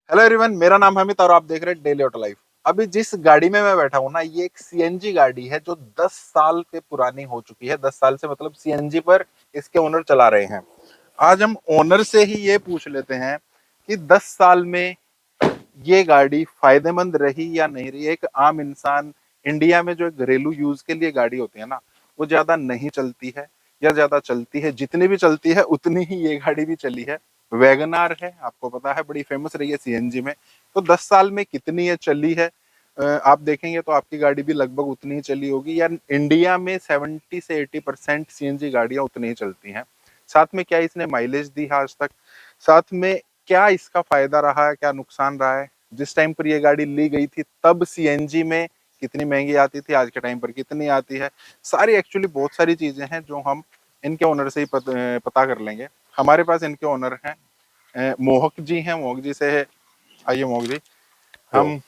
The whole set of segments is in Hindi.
हेलो एवरीवन, मेरा नाम हमित और आप देख रहे हैं डेली ऑटो लाइफ। अभी जिस गाड़ी में मैं बैठा हूँ ना, ये एक सीएनजी गाड़ी है जो 10 साल के पुरानी हो चुकी है। 10 साल से मतलब सीएनजी पर इसके ओनर चला रहे हैं। आज हम ओनर से ही ये पूछ लेते हैं कि 10 साल में ये गाड़ी फायदेमंद रही या नहीं रही। एक आम इंसान इंडिया में जो घरेलू यूज के लिए गाड़ी होती है ना, वो ज्यादा नहीं चलती है या ज्यादा चलती है। जितनी भी चलती है उतनी ही ये गाड़ी भी चली है। वैगनार है, आपको पता है, बड़ी फेमस रही है सीएनजी में। तो 10 साल में कितनी ये चली है, आप देखेंगे तो आपकी गाड़ी भी लगभग उतनी ही चली होगी। या इंडिया में 70 से 80% सीएनजी गाड़ियां उतनी ही चलती हैं। साथ में क्या इसने माइलेज दी है आज तक, साथ में क्या इसका फायदा रहा है, क्या नुकसान रहा है। जिस टाइम पर ये गाड़ी ली गई थी तब सीएनजी में कितनी महंगी आती थी, आज के टाइम पर कितनी आती है। सारी एक्चुअली बहुत सारी चीजें हैं जो हम इनके ओनर से ही पता कर लेंगे। हमारे पास इनके ओनर हैं, मोहक जी हैं। मोहक जी से आइए मोहक जी, हम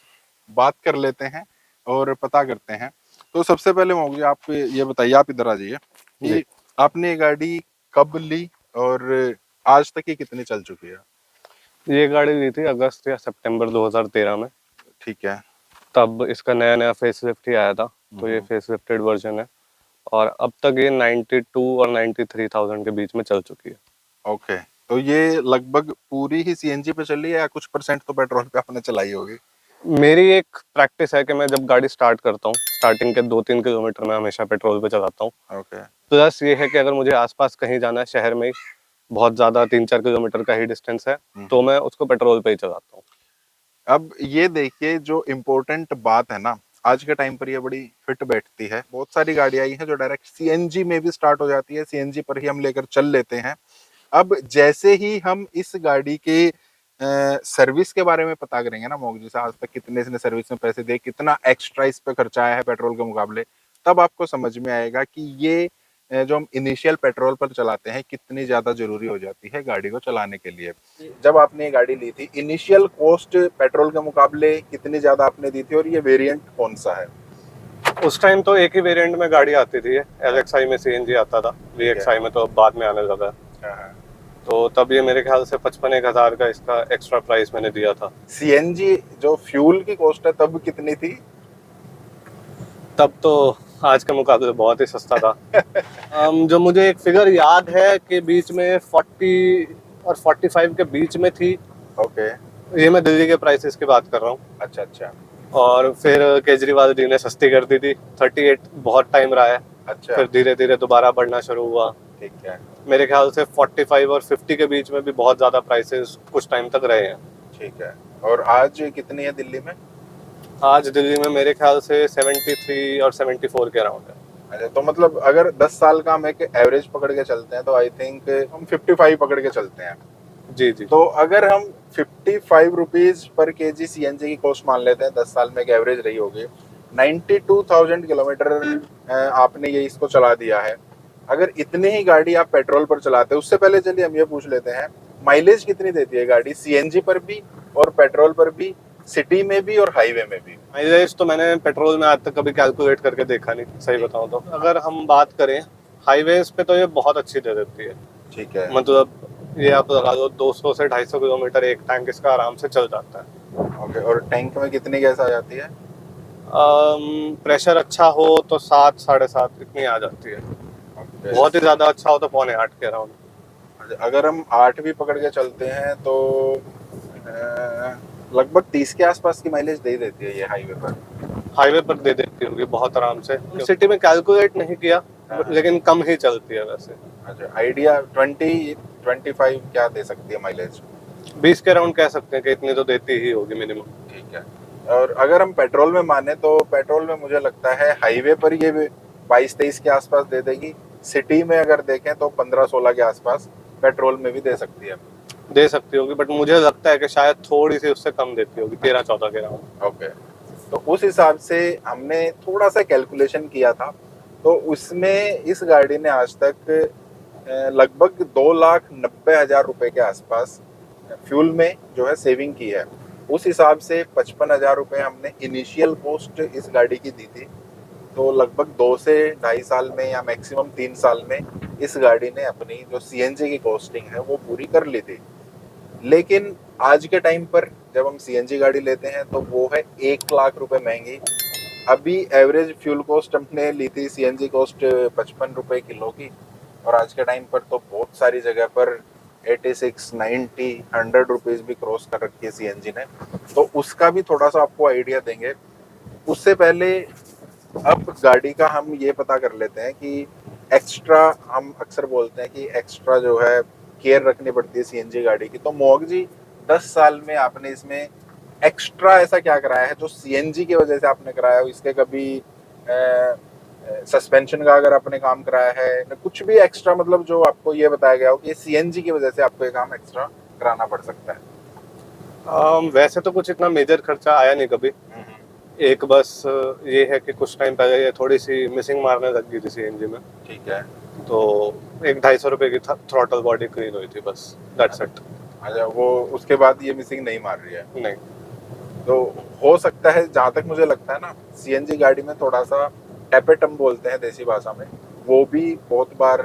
बात कर लेते हैं और पता करते हैं। तो सबसे पहले मोहक जी आप ये बताइए, आप इधर आ जाइए कि आपने ये गाड़ी कब ली और आज तक ये कितनी चल चुकी है। ये गाड़ी ली थी अगस्त या सितंबर 2013 में। ठीक है। तब इसका नया नया फेसलिफ्ट ही आया था, तो ये फेसलिफ्टेड वर्जन है और अब तक ये 92 और 93,000 के बीच में चल चुकी है। ओके, तो ये लगभग पूरी ही सीएनजी पे चली है या कुछ परसेंट तो पेट्रोल पे आपने चलाई होगी। मेरी एक प्रैक्टिस है कि मैं जब गाड़ी स्टार्ट करता हूँ, स्टार्टिंग के 2-3 किलोमीटर में हमेशा पेट्रोल पे चलाता हूँ। ओके। प्लस ये है कि अगर मुझे आसपास कहीं जाना है शहर में, बहुत ज्यादा 3-4 किलोमीटर का ही डिस्टेंस है, तो मैं उसको पेट्रोल पे ही चलाता हूँ। अब ये देखिए, जो इम्पोर्टेंट बात है ना, आज के टाइम पर ये बड़ी फिट बैठती है। बहुत सारी गाड़ी आई हैं जो डायरेक्ट सीएनजी में भी स्टार्ट हो जाती है, सीएनजी पर ही हम लेकर चल लेते हैं। अब जैसे ही हम इस गाड़ी के सर्विस के बारे में पता करेंगे ना मोग जी से, आज तक कितने इसने सर्विस में पैसे दिए, कितना एक्स्ट्रा इस पे खर्चा आया है पेट्रोल के मुकाबले, तब आपको समझ में आएगा कि ये जो हम इनिशियल पेट्रोल पर चलाते हैं कितनी ज्यादा जरूरी हो जाती है गाड़ी को चलाने के लिए। जब आपने ये गाड़ी ली थी, इनिशियल कॉस्ट पेट्रोल के मुकाबले कितनी ज्यादा आपने दी थी और ये वेरिएंट कौन सा है। उस टाइम तो एक ही वेरिएंट में गाड़ी आती थी, LXI में सीएनजी आता था, VXI में तो अब बाद में आने लगा। तो तब ये मेरे ख्याल से 55,000 का इसका एक्स्ट्रा प्राइस मैंने दिया था। सीएनजी जो फ्यूल की कॉस्ट है तब कितनी थी। तब तो आज के मुकाबले बहुत ही सस्ता था। जो मुझे एक फिगर याद है कि बीच में 40 और 45 के बीच में थी। ओके। ये मैं दिल्ली के प्राइसेस की बात कर रहा हूँ। अच्छा अच्छा। और फिर केजरीवाल जी ने सस्ती कर दी थी, 38 बहुत टाइम रहा है। अच्छा। फिर धीरे धीरे दोबारा बढ़ना शुरू हुआ। ठीक है। मेरे ख्याल से 45 और 50 के बीच में भी बहुत ज्यादा प्राइसेस कुछ टाइम तक रहे हैं। ठीक है। और आज कितनी है दिल्ली में। आज दिल्ली में मेरे ख्याल से 73 और 74 के अराउंड है। अच्छा, तो मतलब अगर 10 साल का हम एक एवरेज पकड़ के चलते हैं तो आई थिंक हम 55 पकड़ के चलते हैं। जी जी। तो अगर हम 55 रुपीज पर केजी सीएनजी की कॉस्ट मान लेते हैं, 10 साल में एक एवरेज रही होगी, 92,000 किलोमीटर आपने ये इसको चला दिया है। अगर इतनी ही गाड़ी आप पेट्रोल पर चलाते हैं, उससे पहले चलिए हम ये पूछ लेते हैं, माइलेज कितनी देती है गाड़ी सीएनजी पर भी और पेट्रोल पर भी, सिटी में भी और हाईवे में भी। माइलेज तो मैंने पेट्रोल में आज तक कभी कैलकुलेट करके देखा नहीं, सही बताऊं तो। अगर हम बात करें हाईवेज पे तो ये बहुत अच्छी दे देती है। ठीक है। मतलब ये आप लगा दो 200 से 250 किलोमीटर एक टैंक इसका आराम से चल जाता है। ओके, और टैंक में कितनी गैस आ जाती है। प्रेशर अच्छा हो तो 7 7.5 इतनी आ जाती है। बहुत ही ज्यादा अच्छा हो तो 7.25 के अराउंड। अगर हम 8 भी पकड़ के चलते हैं तो लगभग 30 के आसपास की माइलेज दे देती है ये हाईवे पर दे देती होगी बहुत आराम से। सिटी में कैलकुलेट नहीं किया, लेकिन कम ही चलती है वैसे। अच्छा, आइडिया 20-25 क्या दे सकती है माइलेज। 20 के अराउंड कह सकते हैं कि इतनी तो देती ही होगी मिनिमम। ठीक है। और अगर हम पेट्रोल में माने तो पेट्रोल में मुझे लगता है हाईवे पर ये 22-23 के आसपास दे देगी। सिटी में अगर देखें तो 15-16 के आसपास पेट्रोल में भी दे सकती है। दे सकती होगी, बट मुझे लगता है कि शायद थोड़ी सी उससे कम देती होगी, 13-14 के अराउंड। ओके, तो उस हिसाब से हमने थोड़ा सा कैलकुलेशन किया था, तो उसमें इस गाड़ी ने आज तक लगभग 2,90,000 रुपए के आसपास फ्यूल में जो है सेविंग की है। उस हिसाब से 55,000 रुपए हमने इनिशियल कॉस्ट इस गाड़ी की दी थी। तो लगभग 2 से 2.5 साल में या मैक्सिमम 3 साल में इस गाड़ी ने अपनी जो सीएनजी की कॉस्टिंग है वो पूरी कर ली थी। लेकिन आज के टाइम पर जब हम सीएनजी गाड़ी लेते हैं तो वो है 1 लाख रुपए महंगी। अभी एवरेज फ्यूल कॉस्ट हमने ली थी सीएनजी कॉस्ट 55 रुपए किलो की, और आज के टाइम पर तो बहुत सारी जगह पर 86, 90, 100 रुपीज भी क्रॉस कर रखी है सीएनजी ने। तो उसका भी थोड़ा सा आपको आइडिया देंगे। उससे पहले अब गाड़ी का हम ये पता कर लेते हैं कि एक्स्ट्रा, हम अक्सर बोलते हैं कि एक्स्ट्रा जो है केयर रखनी पड़ती है सीएनजी गाड़ी की। तो मोहक जी, 10 साल में आपने इसमें एक्स्ट्रा ऐसा क्या कराया है जो सीएनजी की वजह से आपने कराया हो? इसके कभी सस्पेंशन का अगर आपने काम कराया है, कुछ भी एक्स्ट्रा, मतलब जो आपको ये बताया गया हो कि सीएनजी की वजह से आपको ये काम एक्स्ट्रा कराना पड़ सकता है? वैसे तो कुछ इतना मेजर खर्चा आया नहीं कभी। एक बस ये है कि कुछ टाइम पहले ये थोड़ी सी मिसिंग मारने लग गई थी सीएनजी में। ठीक है। तो एक 250 रुपए की थ्रॉटल बॉडी क्लीन हुई थी, बस दैट्स इट। अच्छा, वो उसके बाद ये मिसिंग नहीं मार रही है? नहीं। तो हो सकता है, जहां तक मुझे लगता है ना, सीएनजी गाड़ी में थोड़ा सा टेपेटम बोलते हैं देसी भाषा में, वो भी बहुत बार,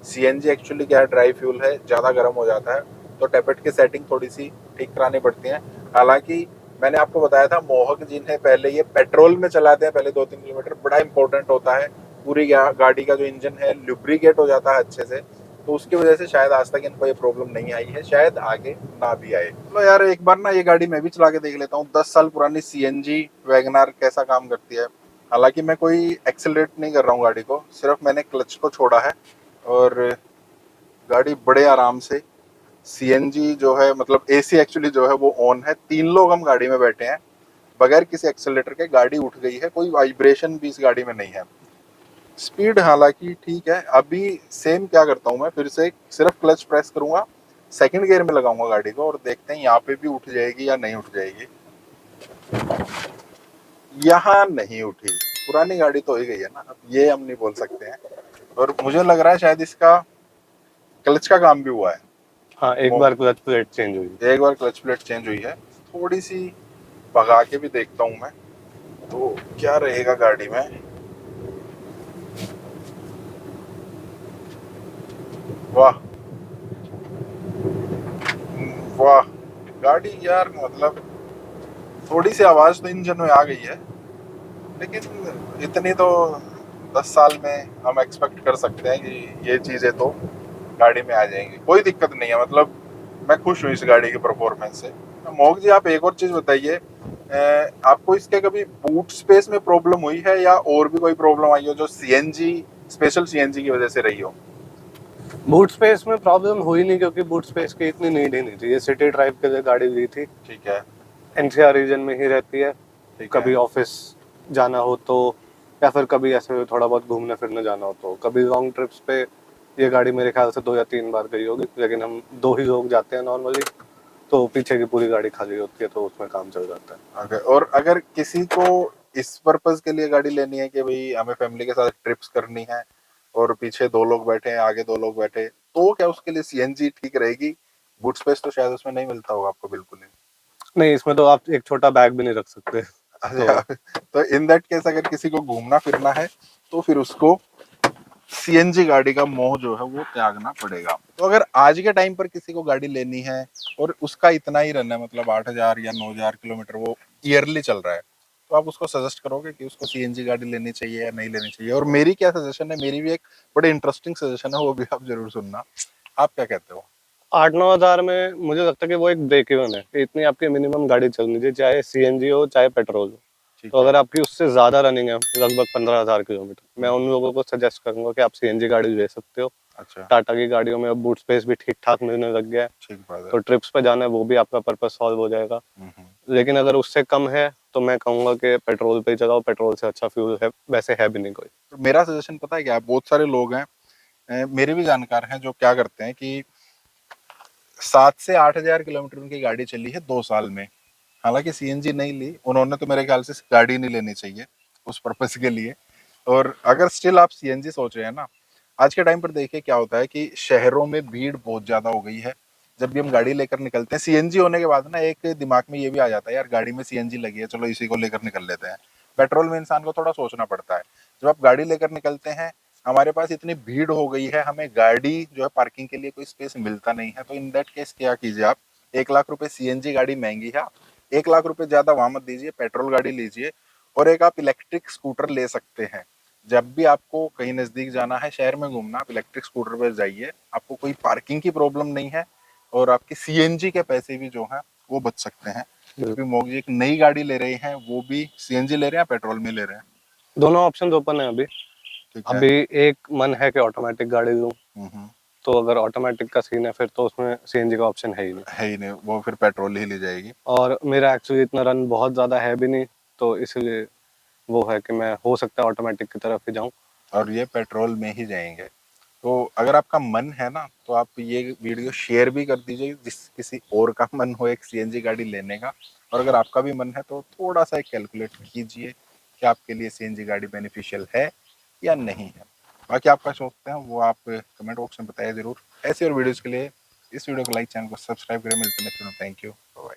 सीएनजी एक्चुअली क्या है, ड्राई फ्यूल है, ज्यादा गर्म हो जाता है, तो टेपेट की सेटिंग थोड़ी सी ठीक करानी पड़ती है। हालांकि मैंने आपको बताया था, मोहक जिन्हें पहले ये पेट्रोल में चलाते हैं पहले 2-3 किलोमीटर, बड़ा इंपॉर्टेंट होता है, पूरी गाड़ी का जो इंजन है लुब्रिकेट हो जाता है अच्छे से, तो उसकी वजह से शायद आज तक इनको ये प्रॉब्लम नहीं आई है, शायद आगे ना भी आए। चलो यार, एक बार ना ये गाड़ी मैं भी चला के देख लेता हूँ, 10 साल पुरानी सीएनजी वैगनार कैसा काम करती है। हालांकि मैं कोई एक्सेलरेट नहीं कर रहा हूँ गाड़ी को, सिर्फ मैंने क्लच को छोड़ा है, और गाड़ी बड़े आराम से, सीएनजी जो है, मतलब एसी एक्चुअली जो है वो ऑन है, 3 लोग हम गाड़ी में बैठे हैं, बगैर किसी एक्सेलरेटर के गाड़ी उठ गई है, कोई वाइब्रेशन भी इस गाड़ी में नहीं है। स्पीड हालांकि ठीक है। अभी सेम क्या करता हूँ मैं, फिर से सिर्फ क्लच प्रेस करूंगा, सेकंड गियर में लगाऊंगा गाड़ी को, और देखते हैं यहाँ पे भी उठ जाएगी या नहीं उठ जाएगी। यहाँ नहीं उठी। पुरानी गाड़ी तो हो ही गई है ना, अब ये हम नहीं बोल सकते हैं। और मुझे लग रहा है शायद इसका क्लच का काम भी हुआ है। हाँ, एक बार क्लच प्लेट चेंज हुई। एक बार क्लच प्लेट चेंज हुई है। थोड़ी सी भगा के भी देखता हूँ मैं, तो क्या रहेगा गाड़ी में। वाह वाह, गाड़ी यार, मतलब थोड़ी सी आवाज तो इंजन में आ गई है, लेकिन इतनी तो 10 साल में हम एक्सपेक्ट कर सकते हैं कि ये चीजें तो गाड़ी में आ जाएंगी, कोई दिक्कत नहीं है। मतलब मैं खुश हूँ इस गाड़ी के परफॉर्मेंस से। मोहक जी, आप एक और चीज बताइए, आपको इसके कभी बूट स्पेस में प्रॉब्लम हुई है, या और भी कोई प्रॉब्लम आई हो जो सीएनजी, स्पेशल सीएनजी की वजह से रही हो? बूट स्पेस में प्रॉब्लम हुई नहीं, क्योंकि बूट स्पेस की इतनी नीड ही नहीं थी। ये सिटी ड्राइव के लिए गाड़ी ली थी। ठीक है। एनसीआर रीजन में ही रहती है। कभी ऑफिस जाना हो तो, या फिर कभी ऐसे थोड़ा बहुत घूमने फिरने जाना हो तो, कभी लॉन्ग ट्रिप्स पे ये गाड़ी मेरे ख्याल से 2 या 3 बार गई होगी। लेकिन हम 2 ही लोग जाते हैं नॉर्मली, तो पीछे की पूरी गाड़ी खाली होती है, तो उसमें काम चल जाता है। Okay. और अगर किसी को इस पर्पज के लिए गाड़ी लेनी है कि भाई हमें फैमिली के साथ ट्रिप्स करनी है, और पीछे 2 लोग बैठे हैं, आगे 2 लोग बैठे, तो क्या उसके लिए सीएनजी ठीक रहेगी? बूट स्पेस तो शायद उसमें नहीं मिलता होगा आपको बिल्कुल ही। नहीं, इसमें तो आप एक छोटा बैग भी नहीं रख सकते। अच्छा, तो इन दैट केस अगर किसी को घूमना फिरना है, तो फिर उसको सीएनजी गाड़ी का मोह जो है वो त्यागना पड़ेगा। तो अगर आज के टाइम पर किसी को गाड़ी लेनी है, और उसका इतना ही रन है, मतलब 8,000 या 9,000 किलोमीटर वो ईयरली चल रहा है, तो आप उसको सजेस्ट करोगे कि उसको सीएनजी गाड़ी लेनी चाहिए या नहीं लेनी चाहिए? और मेरी क्या सजेशन है, मेरी भी एक बड़ी इंटरेस्टिंग सजेशन है, वो भी आप जरूर सुनना। आप क्या कहते हो? 8-9 हजार में मुझे लगता है कि वो एक ब्रेक इवन है कि इतनी आपकी मिनिमम गाड़ी चलनी चाहिए, चाहे सीएनजी हो चाहे पेट्रोल हो। तो अगर आपकी उससे ज्यादा रनिंग है, लगभग 15,000 किलोमीटर, मैं उन लोगों को सजेस्ट करूंगा कि आप सीएनजी गाड़ी ले सकते हो। अच्छा। टाटा की गाड़ियों में अब बूट स्पेस भी ठीक ठाक मिलने लग गया है, ठीक बात है। तो ट्रिप्स पे जाना है वो भी आपका पर्पस सॉल्व हो जाएगा। लेकिन अगर उससे कम है तो मैं कहूंगा कि पेट्रोल पे ही चलाओ, पेट्रोल से अच्छा फ्यूल है वैसे है भी नहीं कोई। तो मेरा सजेशन पता है क्या है? बहुत सारे लोग हैं, मेरे भी जानकार हैं, जो क्या करते हैं कि 7 से 8 हजार किलोमीटर उनकी गाड़ी चली है 2 साल में। हालांकि सीएनजी नहीं ली उन्होंने, तो मेरे ख्याल से गाड़ी नहीं लेनी चाहिए उस पर्पस के लिए। और अगर स्टिल आप सीएनजी सोच रहे हैं ना, आज के टाइम पर देखिए क्या होता है कि शहरों में भीड़ बहुत ज्यादा हो गई है। जब भी हम गाड़ी लेकर निकलते हैं, सीएनजी होने के बाद ना एक दिमाग में ये भी आ जाता है, यार गाड़ी में सीएनजी लगी है, चलो इसी को लेकर निकल लेते हैं। पेट्रोल में इंसान को थोड़ा सोचना पड़ता है। जब आप गाड़ी लेकर निकलते हैं, हमारे पास इतनी भीड़ हो गई है, हमें गाड़ी जो है पार्किंग के लिए कोई स्पेस मिलता नहीं है, तो इन दैट केस क्या कीजिए आप, 1 लाख रुपए सीएनजी गाड़ी महंगी है, 1 लाख रुपए ज्यादा वहां मत दीजिए, पेट्रोल गाड़ी लीजिए। और एक आप इलेक्ट्रिक स्कूटर ले सकते हैं। जब भी आपको कहीं नजदीक जाना है, शहर में घूमना, आप इलेक्ट्रिक स्कूटर पर जाइए, आपको कोई पार्किंग की प्रॉब्लम नहीं है और आपके सीएनजी के पैसे भी जो हैं वो बच सकते हैं। अभी मोग जी एक नई गाड़ी ले रहे हैं, वो भी सीएनजी ले रहे हैं, पेट्रोल में ले रहे हैं? दोनों ऑप्शन ओपन है अभी। ठीक है। अभी एक मन है कि ऑटोमेटिक गाड़ी लूं, हम्म। तो अगर ऑटोमेटिक का सीन है फिर तो उसमें सीएनजी का ऑप्शन है ही नहीं। है ही नहीं, वो फिर पेट्रोल ही ली जाएगी। और मेरा एक्चुअली इतना रन बहुत ज़्यादा है भी नहीं, तो इसलिए वो है कि मैं हो सकता है ऑटोमेटिक की तरफ ही जाऊं। और ये पेट्रोल में ही जाएंगे। तो अगर आपका मन है ना, तो आप ये वीडियो शेयर भी कर दीजिए, जिस किसी और का मन हो एक सीएनजी गाड़ी लेने का। और अगर आपका भी मन है तो थोड़ा सा कैलकुलेट कीजिए कि आपके लिए सीएनजी गाड़ी बेनिफिशियल है या नहीं है। बाकी आपका सोचते हैं वो आप कमेंट बॉक्स में बताइए जरूर। ऐसे और वीडियोज़ के लिए इस वीडियो को लाइक, चैनल को सब्सक्राइब करें। मिलते हैं नेक्स्ट वीडियो में। Thank you, bye.